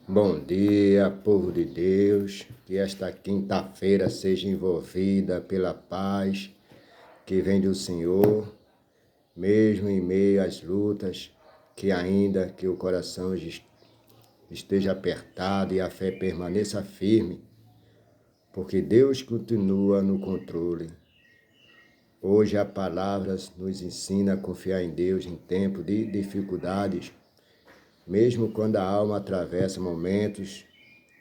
Bom dia, povo de Deus, que esta quinta-feira seja envolvida pela paz que vem do Senhor, mesmo em meio às lutas, que ainda que o coração esteja apertado e a fé permaneça firme, porque Deus continua no controle. Hoje a palavra nos ensina a confiar em Deus em tempo de dificuldades, mesmo quando a alma atravessa momentos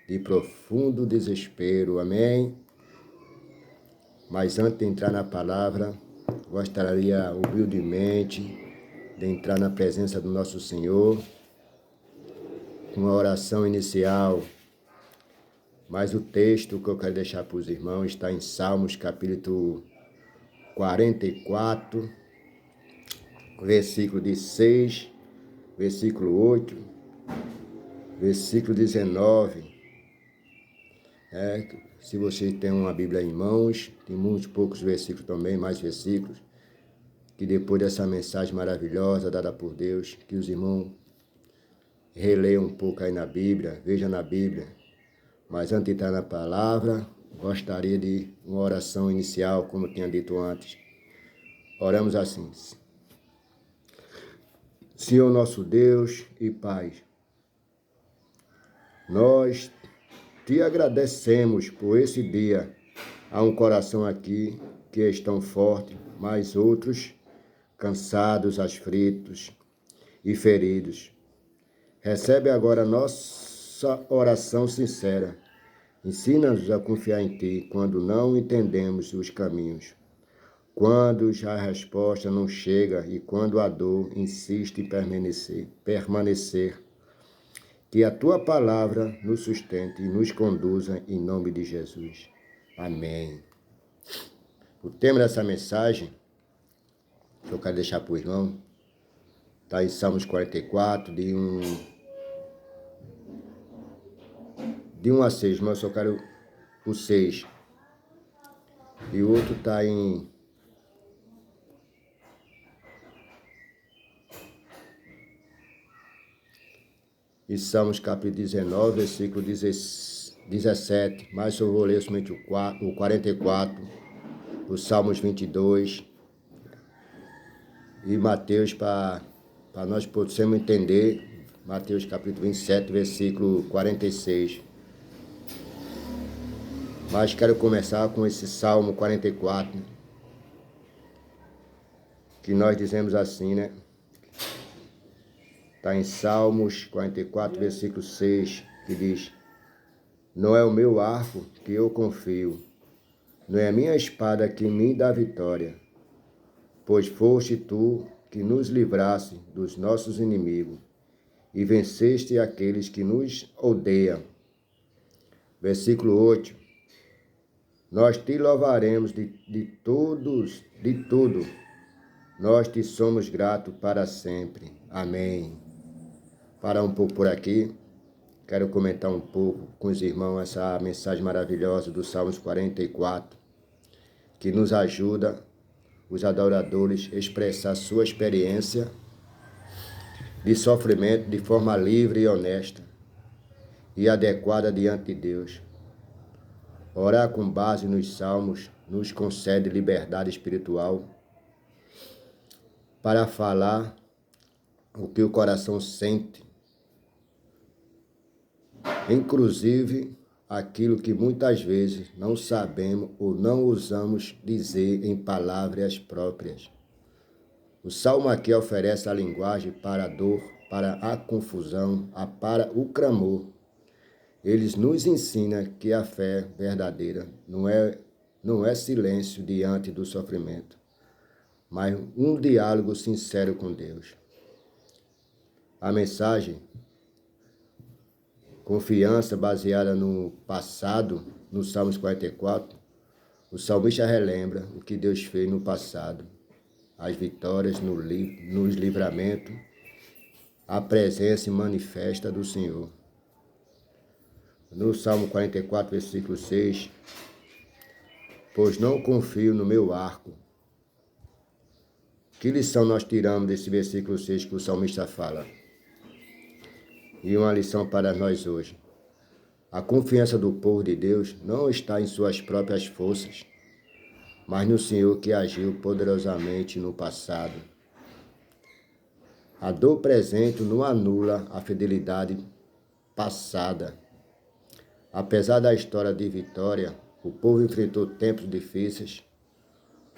de profundo desespero. Amém? Mas antes de entrar na palavra, gostaria humildemente de entrar na presença do nosso Senhor, com uma oração inicial. Mas o texto que eu quero deixar para os irmãos está em Salmos, capítulo 44, versículo de 6, versículo 8, versículo 19. Se você tem uma Bíblia em mãos, tem muitos poucos versículos também, mais versículos, que depois dessa mensagem maravilhosa dada por Deus, que os irmãos releiam um pouco aí na Bíblia, vejam na Bíblia. Mas antes de entrar na palavra, gostaria de uma oração inicial, como eu tinha dito antes. Oramos assim. Senhor nosso Deus e Pai, nós te agradecemos por esse dia. Há um coração aqui que estão forte, mas outros cansados, aflitos e feridos. Recebe agora nossa oração sincera. Ensina-nos a confiar em Ti quando não entendemos os caminhos, quando já a resposta não chega e quando a dor insiste em permanecer. Que a Tua palavra nos sustente e nos conduza em nome de Jesus. Amém. O tema dessa mensagem, que eu quero deixar para o irmão, está em Salmos 44, de 1 a 6, mas eu só quero o 6. E o outro está em Salmos capítulo 19, versículo 17, mas eu vou ler somente o 44, o Salmos 22 e Mateus, para nós possamos entender, Mateus capítulo 27, versículo 46. Mas quero começar com esse Salmo 44, que nós dizemos assim, né? Está em Salmos 44, versículo 6, que diz: Não é o meu arco que eu confio, não é a minha espada que me dá vitória, pois foste tu que nos livraste dos nossos inimigos e venceste aqueles que nos odeiam. Versículo 8. Nós te louvaremos de tudo, nós te somos gratos para sempre. Amém. Parar um pouco por aqui, quero comentar um pouco com os irmãos essa mensagem maravilhosa do Salmos 44, que nos ajuda, os adoradores, a expressar sua experiência de sofrimento de forma livre e honesta e adequada diante de Deus. Orar com base nos Salmos nos concede liberdade espiritual para falar o que o coração sente, inclusive aquilo que muitas vezes não sabemos ou não ousamos dizer em palavras próprias. O Salmo aqui oferece a linguagem para a dor, para a confusão, para o clamor. Eles nos ensinam que a fé verdadeira não é silêncio diante do sofrimento, mas um diálogo sincero com Deus. A mensagem, confiança baseada no passado, no Salmos 44, o salmista relembra o que Deus fez no passado, as vitórias nos livramentos, a presença manifesta do Senhor. No Salmo 44, versículo 6, pois não confio no meu arco. Que lição nós tiramos desse versículo 6 que o salmista fala? E uma lição para nós hoje. A confiança do povo de Deus não está em suas próprias forças, mas no Senhor que agiu poderosamente no passado. A dor presente não anula a fidelidade passada. Apesar da história de vitória, o povo enfrentou tempos difíceis.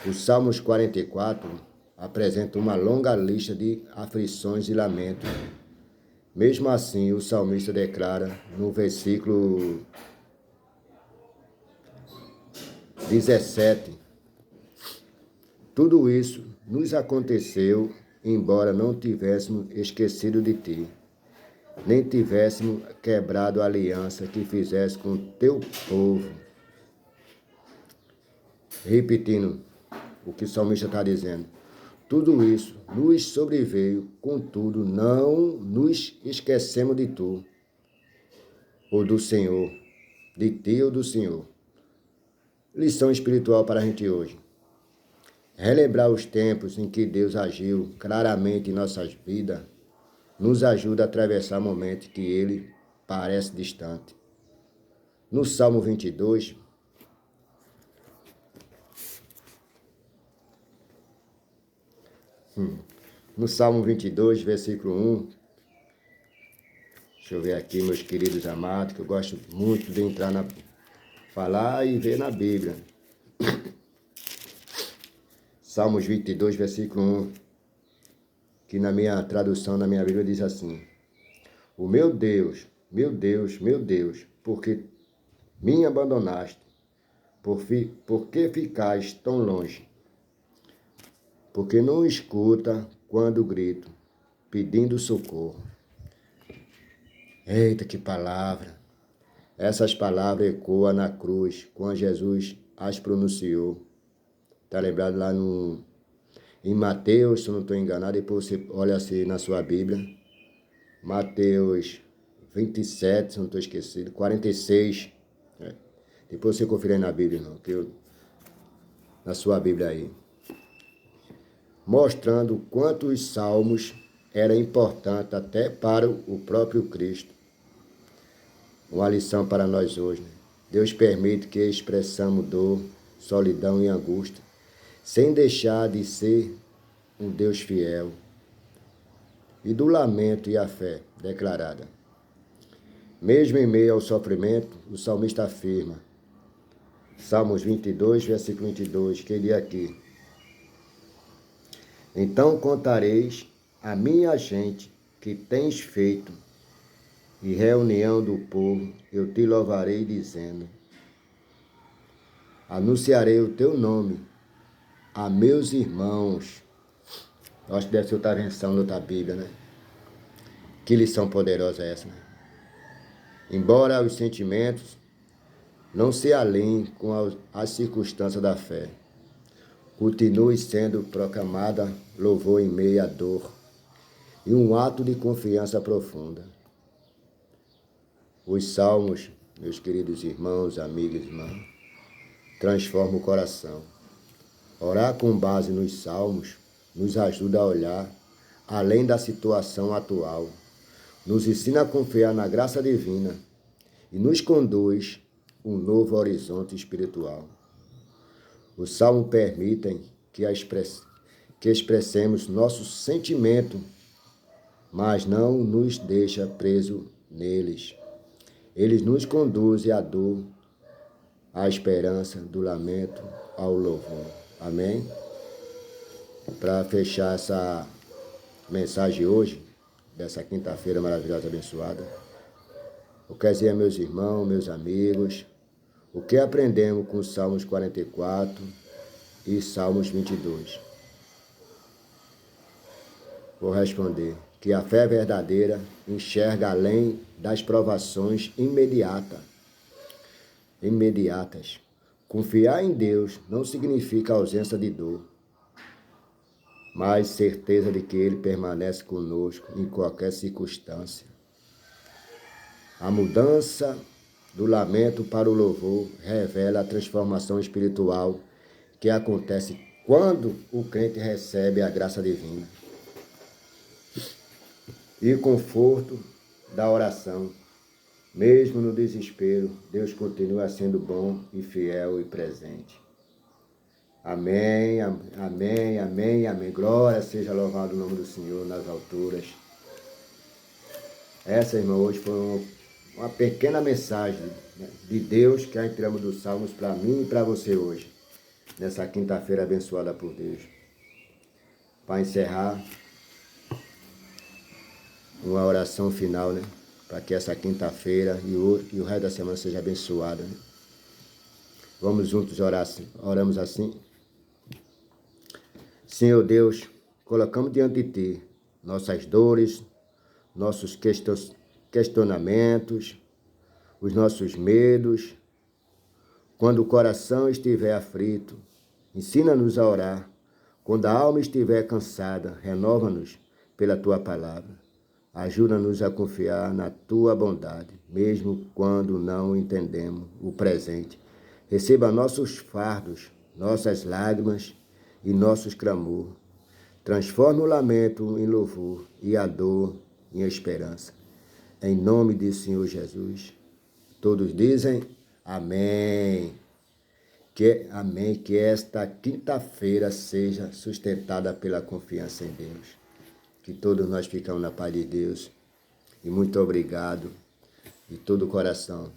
Os Salmos 44 apresenta uma longa lista de aflições e lamentos. Mesmo assim, o salmista declara no versículo 17: tudo isso nos aconteceu, embora não tivéssemos esquecido de ti, nem tivéssemos quebrado a aliança que fizeste com teu povo. Repetindo o que o salmista está dizendo. Tudo isso nos sobreveio, contudo, não nos esquecemos de tu, ou do Senhor, de ti ou do Senhor. Lição espiritual para a gente hoje. Relembrar os tempos em que Deus agiu claramente em nossas vidas nos ajuda a atravessar momentos que Ele parece distante. No Salmo 22, no Salmo 22, versículo 1, deixa eu ver aqui, meus queridos amados, que eu gosto muito de entrar falar e ver na Bíblia. Salmos 22, versículo 1, que na minha tradução, na minha Bíblia, diz assim: o meu Deus, meu Deus, meu Deus, porque me abandonaste, por que ficais tão longe? Porque não escuta quando grito, pedindo socorro. Eita, que palavra! Essas palavras ecoam na cruz, quando Jesus as pronunciou. Está lembrado lá em Mateus, se eu não estou enganado, depois você olha assim na sua Bíblia. Mateus 27, se eu não estou esquecido, 46. Depois você confere aí na Bíblia, não, na sua Bíblia aí. Mostrando quanto os salmos eram importantes até para o próprio Cristo. Uma lição para nós hoje. Né? Deus permite que expressamos dor, solidão e angústia, sem deixar de ser um Deus fiel. E do lamento e a fé declarada. Mesmo em meio ao sofrimento, o salmista afirma, Salmos 22, versículo 22, que ele aqui: então contareis a minha gente que tens feito, e reunião do povo, eu te louvarei dizendo, anunciarei o teu nome a meus irmãos. Eu acho que deve ser outra versão da outra Bíblia, né? Que lição poderosa é essa, né? Embora os sentimentos não se alinhem com as circunstâncias da fé, continue sendo proclamada louvor em meio à dor e um ato de confiança profunda. Os salmos, meus queridos irmãos, amigos e irmãs, transformam o coração. Orar com base nos salmos nos ajuda a olhar além da situação atual, nos ensina a confiar na graça divina e nos conduz um novo horizonte espiritual. Os salmos permitem que expressemos nosso sentimento, mas não nos deixa preso neles. Eles nos conduzem à dor, à esperança, do lamento ao louvor. Amém? Para fechar essa mensagem hoje, dessa quinta-feira maravilhosa, abençoada, eu quero dizer a meus irmãos, meus amigos, o que aprendemos com os Salmos 44 e Salmos 22. Vou responder que a fé verdadeira enxerga além das provações imediatas. Confiar em Deus não significa ausência de dor, mas certeza de que Ele permanece conosco em qualquer circunstância. A mudança do lamento para o louvor revela a transformação espiritual que acontece quando o crente recebe a graça divina. E conforto da oração. Mesmo no desespero, Deus continua sendo bom e fiel e presente. Amém, amém, amém, amém. Glória seja louvado o nome do Senhor nas alturas. Essa, irmã, hoje foi uma pequena mensagem de Deus que a gente tiramos dos Salmos para mim e para você hoje, nessa quinta-feira abençoada por Deus. Para encerrar, uma oração final, né? Para que essa quinta-feira e o resto da semana seja abençoada, né? Vamos juntos orar assim. Oramos assim. Senhor Deus, colocamos diante de Ti nossas dores, nossos questionamentos, os nossos medos. Quando o coração estiver aflito, ensina-nos a orar. Quando a alma estiver cansada, renova-nos pela Tua palavra. Ajuda-nos a confiar na Tua bondade, mesmo quando não entendemos o presente. Receba nossos fardos, nossas lágrimas e nossos clamor. Transforme o lamento em louvor e a dor em esperança. Em nome do Senhor Jesus. Todos dizem amém. Amém. Que esta quinta-feira seja sustentada pela confiança em Deus. Que todos nós ficamos na paz de Deus. E muito obrigado de todo o coração.